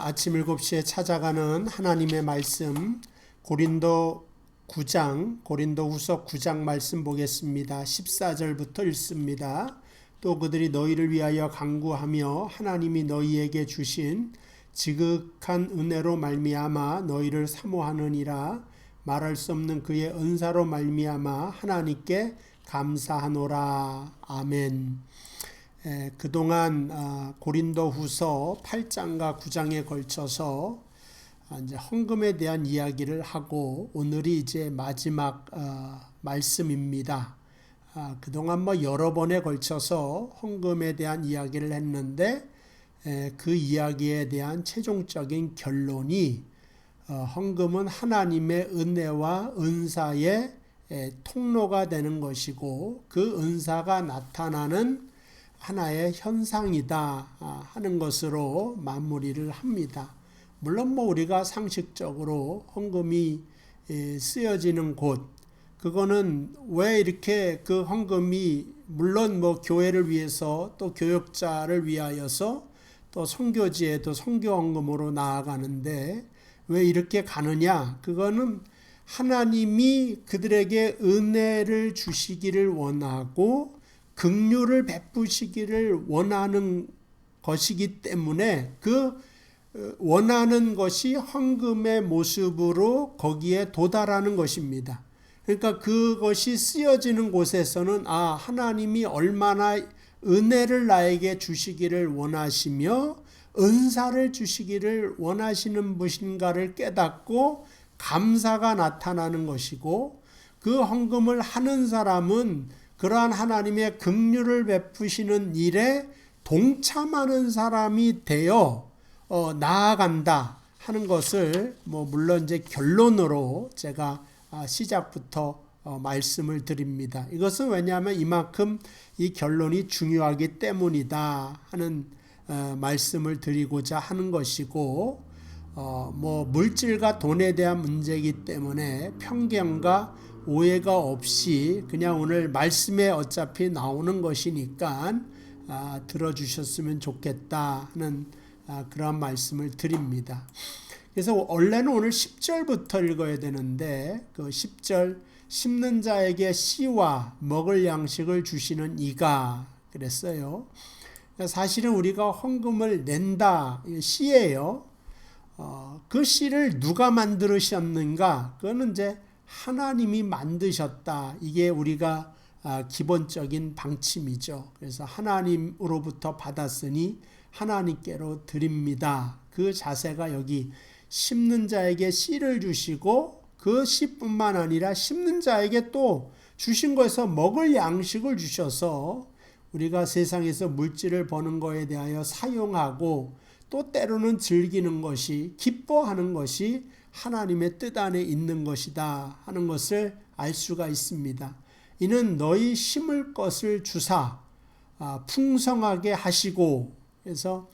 아침 7시에 찾아가는 하나님의 말씀 고린도 후서 9장 말씀 보겠습니다. 14절부터 읽습니다. 또 그들이 너희를 위하여 간구하며 하나님이 너희에게 주신 지극한 은혜로 말미암아 너희를 사모하느니라. 말할 수 없는 그의 은사로 말미암아 하나님께 감사하노라. 아멘. 그동안 고린도 후서 8장과 9장에 걸쳐서 이제 헌금에 대한 이야기를 하고 오늘이 이제 마지막 말씀입니다. 그동안 여러 번에 걸쳐서 헌금에 대한 이야기를 했는데 그 이야기에 대한 최종적인 결론이 헌금은 하나님의 은혜와 은사의 통로가 되는 것이고 그 은사가 나타나는 하나의 현상이다 하는 것으로 마무리를 합니다. 물론 우리가 상식적으로 헌금이 쓰여지는 곳, 그거는 왜 이렇게 그 헌금이 물론 교회를 위해서 또 교역자를 위하여서 또 선교지에도 선교 헌금으로 나아가는데 왜 이렇게 가느냐? 그거는 하나님이 그들에게 은혜를 주시기를 원하고 긍휼을 베푸시기를 원하는 것이기 때문에 그 원하는 것이 헌금의 모습으로 거기에 도달하는 것입니다. 그러니까 그것이 쓰여지는 곳에서는 하나님이 얼마나 은혜를 나에게 주시기를 원하시며 은사를 주시기를 원하시는 분인가를 깨닫고 감사가 나타나는 것이고 그 헌금을 하는 사람은 그러한 하나님의 긍휼을 베푸시는 일에 동참하는 사람이 되어 나아간다 하는 것을 물론 이제 결론으로 제가 시작부터 말씀을 드립니다. 이것은 왜냐하면 이만큼 이 결론이 중요하기 때문이다 하는 말씀을 드리고자 하는 것이고 물질과 돈에 대한 문제이기 때문에 편견과 오해가 없이 그냥 오늘 말씀에 어차피 나오는 것이니까 들어주셨으면 좋겠다 하는 그런 말씀을 드립니다. 그래서 원래는 오늘 10절부터 읽어야 되는데 그 10절 심는 자에게 씨와 먹을 양식을 주시는 이가 그랬어요. 사실은 우리가 헌금을 낸다 씨예요. 그 씨를 누가 만드셨는가? 그거는 이제 하나님이 만드셨다. 이게 우리가 기본적인 방침이죠. 그래서 하나님으로부터 받았으니 하나님께로 드립니다. 그 자세가 여기 심는 자에게 씨를 주시고 그 씨뿐만 아니라 심는 자에게 또 주신 것에서 먹을 양식을 주셔서 우리가 세상에서 물질을 버는 것에 대하여 사용하고 또 때로는 즐기는 것이 기뻐하는 것이 하나님의 뜻 안에 있는 것이다 하는 것을 알 수가 있습니다. 이는 너희 심을 것을 주사 풍성하게 하시고 그래서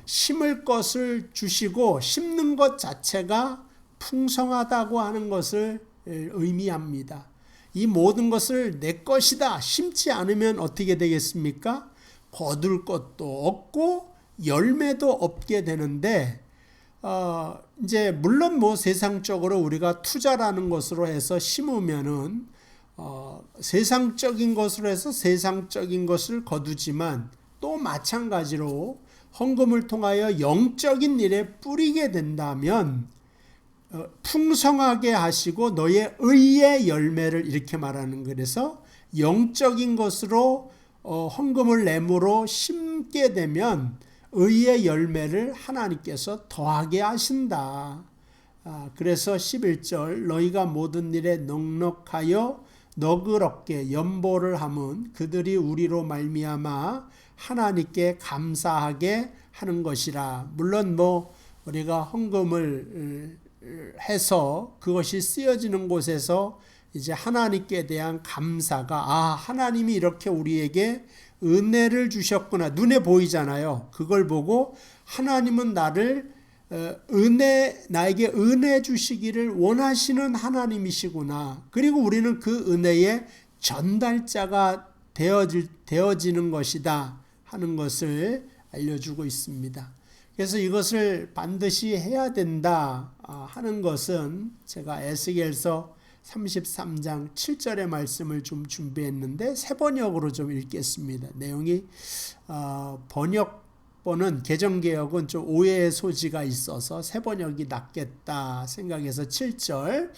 심을 것을 주시고 심는 것 자체가 풍성하다고 하는 것을 의미합니다. 이 모든 것을 내 것이다 심지 않으면 어떻게 되겠습니까? 거둘 것도 없고 열매도 없게 되는데 이제 물론 세상적으로 우리가 투자라는 것으로 해서 심으면은 세상적인 것으로 해서 세상적인 것을 거두지만 또 마찬가지로 헌금을 통하여 영적인 일에 뿌리게 된다면 풍성하게 하시고 너의 의의 열매를 이렇게 말하는 그래서 영적인 것으로 헌금을 내므로 심게 되면 의의 열매를 하나님께서 더하게 하신다. 그래서 11절 너희가 모든 일에 넉넉하여 너그럽게 연보를 함은 그들이 우리로 말미암아 하나님께 감사하게 하는 것이라. 물론 우리가 헌금을 해서 그것이 쓰여지는 곳에서 이제 하나님께 대한 감사가 하나님이 이렇게 우리에게 은혜를 주셨구나. 눈에 보이잖아요. 그걸 보고 하나님은 나에게 은혜 주시기를 원하시는 하나님이시구나. 그리고 우리는 그 은혜의 전달자가 되어지는 것이다 하는 것을 알려주고 있습니다. 그래서 이것을 반드시 해야 된다 하는 것은 제가 에스겔서 33장 7절의 말씀을 좀 준비했는데 새 번역으로 좀 읽겠습니다. 내용이 번역본은 개정개혁은 좀 오해의 소지가 있어서 새 번역이 낫겠다 생각해서 7절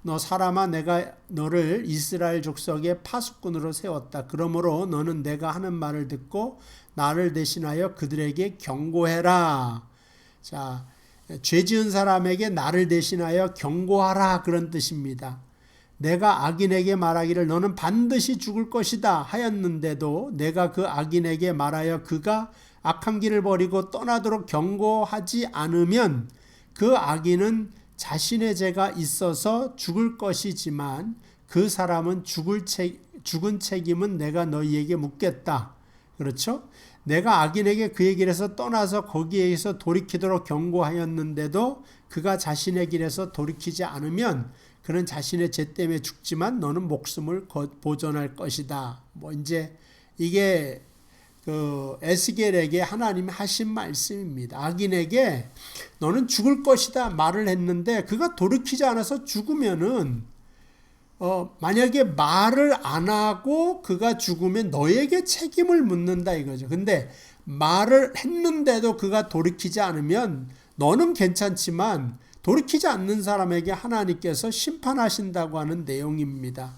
너 사람아 내가 너를 이스라엘 족속의 파수꾼으로 세웠다. 그러므로 너는 내가 하는 말을 듣고 나를 대신하여 그들에게 경고해라. 자, 죄 지은 사람에게 나를 대신하여 경고하라 그런 뜻입니다. 내가 악인에게 말하기를 너는 반드시 죽을 것이다 하였는데도 내가 그 악인에게 말하여 그가 악한 길을 버리고 떠나도록 경고하지 않으면 그 악인은 자신의 죄가 있어서 죽을 것이지만 그 사람은 죽은 책임은 내가 너희에게 묻겠다. 그렇죠? 내가 악인에게 그의 길에서 떠나서 거기에서 돌이키도록 경고하였는데도 그가 자신의 길에서 돌이키지 않으면 그는 자신의 죄 때문에 죽지만 너는 목숨을 보존할 것이다. 이제 이게 에스겔에게 하나님이 하신 말씀입니다. 악인에게 너는 죽을 것이다 말을 했는데 그가 돌이키지 않아서 죽으면은 만약에 말을 안 하고 그가 죽으면 너에게 책임을 묻는다 이거죠. 근데 말을 했는데도 그가 돌이키지 않으면 너는 괜찮지만 돌이키지 않는 사람에게 하나님께서 심판하신다고 하는 내용입니다.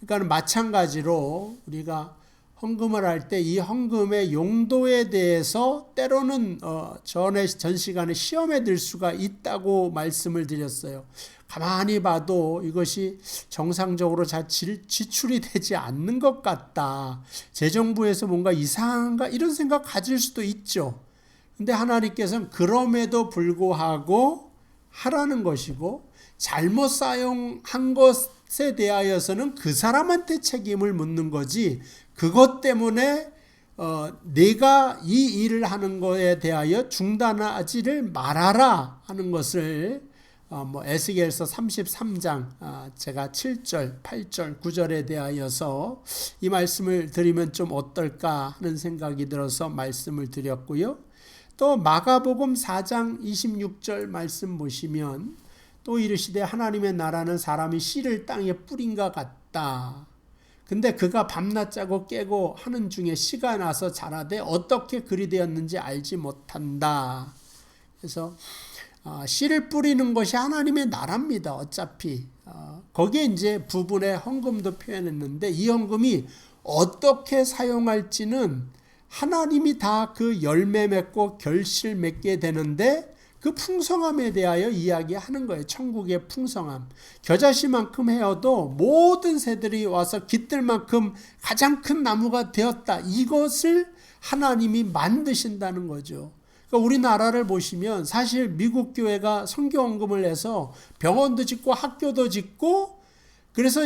그러니까 마찬가지로 우리가 헌금을 할 때 이 헌금의 용도에 대해서 때로는 전 시간에 시험에 들 수가 있다고 말씀을 드렸어요. 가만히 봐도 이것이 정상적으로 잘 지출이 되지 않는 것 같다. 재정부에서 뭔가 이상한가 이런 생각 가질 수도 있죠. 근데 하나님께서는 그럼에도 불구하고 하라는 것이고 잘못 사용한 것에 대하여서는 그 사람한테 책임을 묻는 거지 그것 때문에 내가 이 일을 하는 것에 대하여 중단하지를 말아라 하는 것을 에스겔서 33장 제가 7절, 8절, 9절에 대하여서 이 말씀을 드리면 좀 어떨까 하는 생각이 들어서 말씀을 드렸고요. 또 마가복음 4장 26절 말씀 보시면 또 이르시되 하나님의 나라는 사람이 씨를 땅에 뿌린 것 같다. 근데 그가 밤낮 자고 깨고 하는 중에 씨가 나서 자라되 어떻게 그리 되었는지 알지 못한다. 그래서 씨를 뿌리는 것이 하나님의 나라입니다. 어차피 거기에 이제 부분의 헌금도 표현했는데 이 헌금이 어떻게 사용할지는 하나님이 다 그 열매 맺고 결실 맺게 되는데 그 풍성함에 대하여 이야기하는 거예요. 천국의 풍성함. 겨자씨만큼 헤어도 모든 새들이 와서 깃들 만큼 가장 큰 나무가 되었다. 이것을 하나님이 만드신다는 거죠. 그러니까 우리나라를 보시면 사실 미국 교회가 선교헌금을 해서 병원도 짓고 학교도 짓고 그래서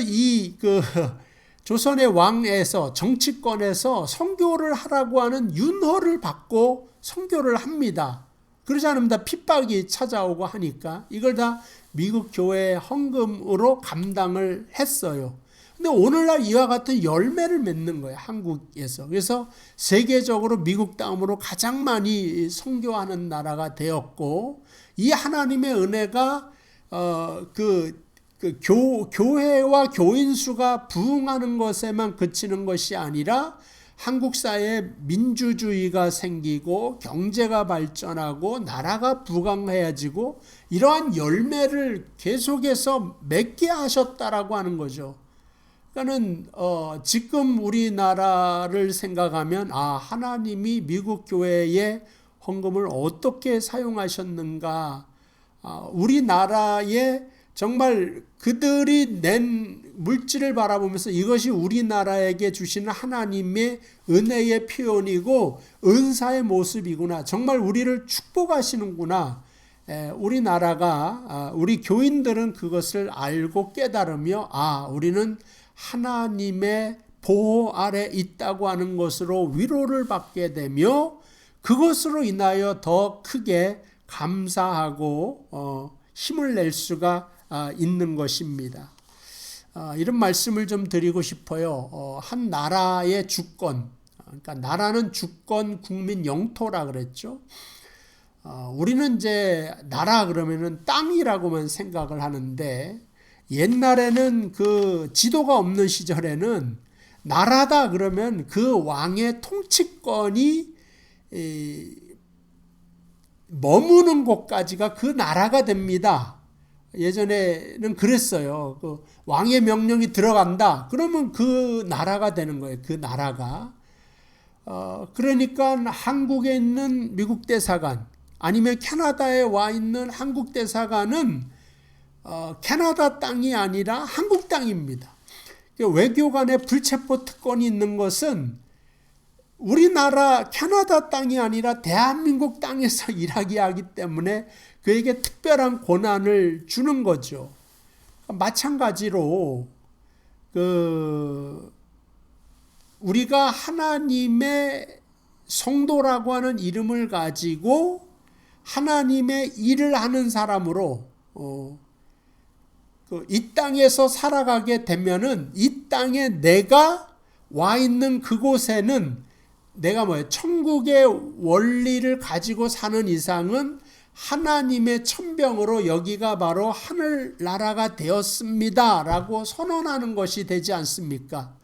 조선의 왕에서 정치권에서 선교를 하라고 하는 윤허를 받고 선교를 합니다. 그러지 않으면 다 핍박이 찾아오고 하니까 이걸 다 미국 교회 헌금으로 감당을 했어요. 근데 오늘날 이와 같은 열매를 맺는 거예요. 한국에서. 그래서 세계적으로 미국 다음으로 가장 많이 선교하는 나라가 되었고 이 하나님의 은혜가 교회와 교인 수가 부흥하는 것에만 그치는 것이 아니라 한국 사회에 민주주의가 생기고 경제가 발전하고 나라가 부강해지고 이러한 열매를 계속해서 맺게 하셨다라고 하는 거죠. 그러니까는 지금 우리나라를 생각하면 하나님이 미국 교회의 헌금을 어떻게 사용하셨는가? 우리나라에 정말 그들이 낸 물질을 바라보면서 이것이 우리나라에게 주시는 하나님의 은혜의 표현이고 은사의 모습이구나. 정말 우리를 축복하시는구나. 우리나라가 우리 교인들은 그것을 알고 깨달으며 우리는 하나님의 보호 아래 있다고 하는 것으로 위로를 받게 되며 그것으로 인하여 더 크게 감사하고 힘을 낼 수가 있는 것입니다. 이런 말씀을 좀 드리고 싶어요. 한 나라의 주권, 그러니까 나라는 주권 국민 영토라 그랬죠. 우리는 이제 나라 그러면은 땅이라고만 생각을 하는데, 옛날에는 그 지도가 없는 시절에는 나라다 그러면 그 왕의 통치권이 머무는 곳까지가 그 나라가 됩니다. 예전에는 그랬어요. 그 왕의 명령이 들어간다 그러면 그 나라가 되는 거예요. 그 나라가. 그러니까 한국에 있는 미국 대사관 아니면 캐나다에 와 있는 한국 대사관은 캐나다 땅이 아니라 한국 땅입니다. 외교관의 불체포 특권이 있는 것은 우리나라 캐나다 땅이 아니라 대한민국 땅에서 일하게 하기 때문에 그에게 특별한 권한을 주는 거죠. 마찬가지로 우리가 하나님의 성도라고 하는 이름을 가지고 하나님의 일을 하는 사람으로 이 땅에서 살아가게 되면은 이 땅에 내가 와 있는 그곳에는 내가 천국의 원리를 가지고 사는 이상은 하나님의 천병으로 여기가 바로 하늘나라가 되었습니다 라고 선언하는 것이 되지 않습니까?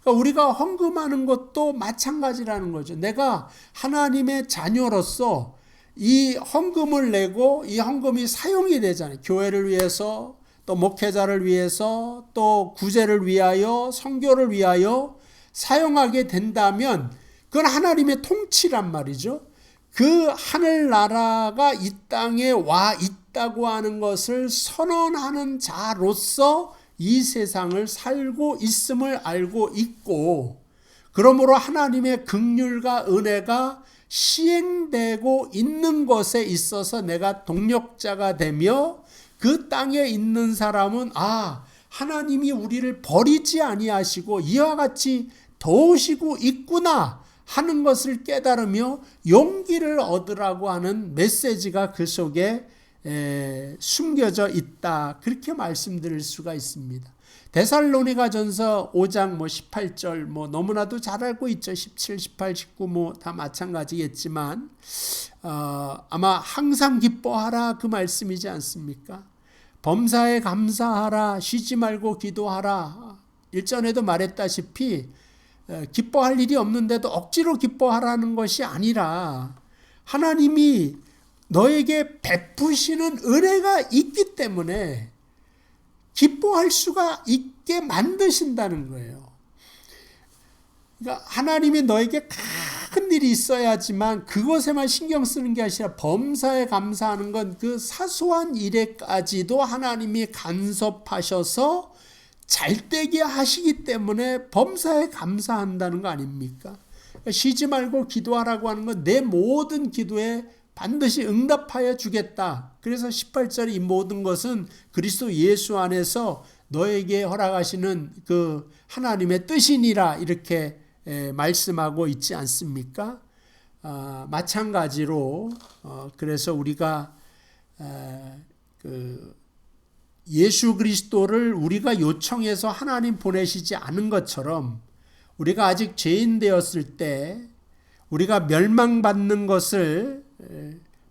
그러니까 우리가 헌금하는 것도 마찬가지라는 거죠. 내가 하나님의 자녀로서 이 헌금을 내고 이 헌금이 사용이 되잖아요. 교회를 위해서, 또 목회자를 위해서, 또 구제를 위하여, 선교를 위하여 사용하게 된다면 그건 하나님의 통치란 말이죠. 그 하늘나라가 이 땅에 와 있다고 하는 것을 선언하는 자로서 이 세상을 살고 있음을 알고 있고, 그러므로 하나님의 긍휼과 은혜가 시행되고 있는 것에 있어서 내가 동력자가 되며 그 땅에 있는 사람은 하나님이 우리를 버리지 아니하시고 이와 같이 도우시고 있구나 하는 것을 깨달으며 용기를 얻으라고 하는 메시지가 그 속에 숨겨져 있다. 그렇게 말씀드릴 수가 있습니다. 데살로니가전서 5장 18절 너무나도 잘 알고 있죠. 17, 18, 19 다 마찬가지겠지만 아마 항상 기뻐하라 그 말씀이지 않습니까? 범사에 감사하라, 쉬지 말고 기도하라. 일전에도 말했다시피 기뻐할 일이 없는데도 억지로 기뻐하라는 것이 아니라 하나님이 너에게 베푸시는 은혜가 있기 때문에 기뻐할 수가 있게 만드신다는 거예요. 그러니까 하나님이 너에게 큰 일이 있어야지만 그것에만 신경 쓰는 게 아니라 범사에 감사하는 건 그 사소한 일에까지도 하나님이 간섭하셔서 잘되게 하시기 때문에 범사에 감사한다는 거 아닙니까? 그러니까 쉬지 말고 기도하라고 하는 건 내 모든 기도에 반드시 응답하여 주겠다. 그래서 18절에 이 모든 것은 그리스도 예수 안에서 너에게 허락하시는 그 하나님의 뜻이니라 이렇게 말씀하고 있지 않습니까? 마찬가지로 그래서 우리가 예수 그리스도를 우리가 요청해서 하나님 보내시지 않은 것처럼 우리가 아직 죄인 되었을 때 우리가 멸망받는 것을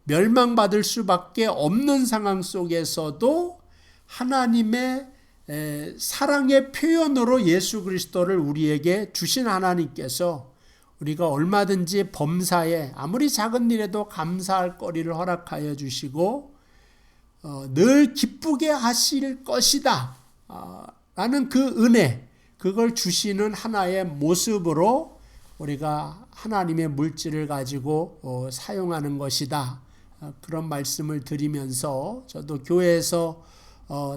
멸망받을 수밖에 없는 상황 속에서도 하나님의 사랑의 표현으로 예수 그리스도를 우리에게 주신 하나님께서 우리가 얼마든지 범사에 아무리 작은 일에도 감사할 거리를 허락하여 주시고 늘 기쁘게 하실 것이다 라는 그 은혜, 그걸 주시는 하나의 모습으로 우리가 하나님의 물질을 가지고 사용하는 것이다. 그런 말씀을 드리면서 저도 교회에서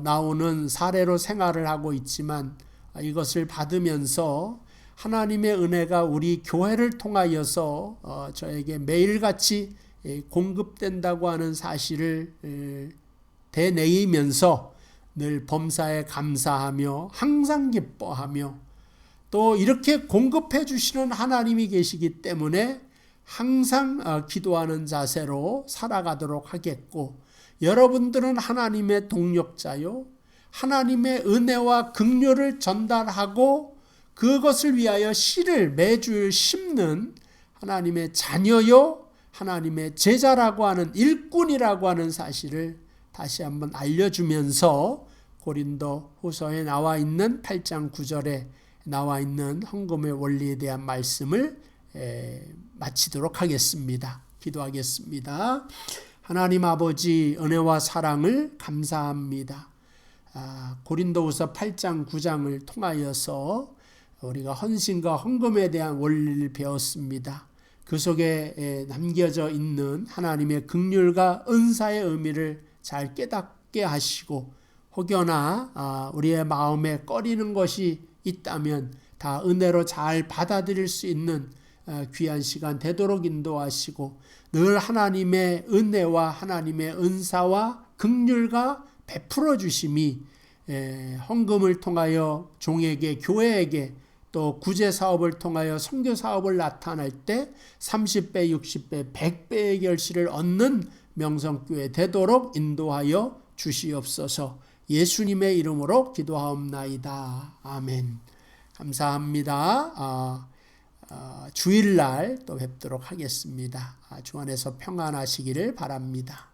나오는 사례로 생활을 하고 있지만 이것을 받으면서 하나님의 은혜가 우리 교회를 통하여서 저에게 매일같이 공급된다고 하는 사실을 되뇌이면서 늘 범사에 감사하며 항상 기뻐하며 또 이렇게 공급해 주시는 하나님이 계시기 때문에 항상 기도하는 자세로 살아가도록 하겠고, 여러분들은 하나님의 동력자요, 하나님의 은혜와 긍휼을 전달하고 그것을 위하여 씨를 매주 심는 하나님의 자녀요, 하나님의 제자라고 하는 일꾼이라고 하는 사실을 다시 한번 알려주면서 고린도 후서에 나와 있는 8장 9절에 나와 있는 헌금의 원리에 대한 말씀을 마치도록 하겠습니다. 기도하겠습니다. 하나님 아버지, 은혜와 사랑을 감사합니다. 고린도후서 8장 9장을 통하여서 우리가 헌신과 헌금에 대한 원리를 배웠습니다. 그 속에 남겨져 있는 하나님의 긍휼과 은사의 의미를 잘 깨닫게 하시고, 혹여나 우리의 마음에 꺼리는 것이 있다면 다 은혜로 잘 받아들일 수 있는 귀한 시간 되도록 인도하시고, 늘 하나님의 은혜와 하나님의 은사와 긍휼과 베풀어 주심이 헌금을 통하여 종에게, 교회에게, 또 구제사업을 통하여 선교사업을 나타낼 때 30배, 60배, 100배의 결실을 얻는 명성교회 되도록 인도하여 주시옵소서. 예수님의 이름으로 기도하옵나이다. 아멘. 감사합니다. 주일날 또 뵙도록 하겠습니다. 주 안에서 평안하시기를 바랍니다.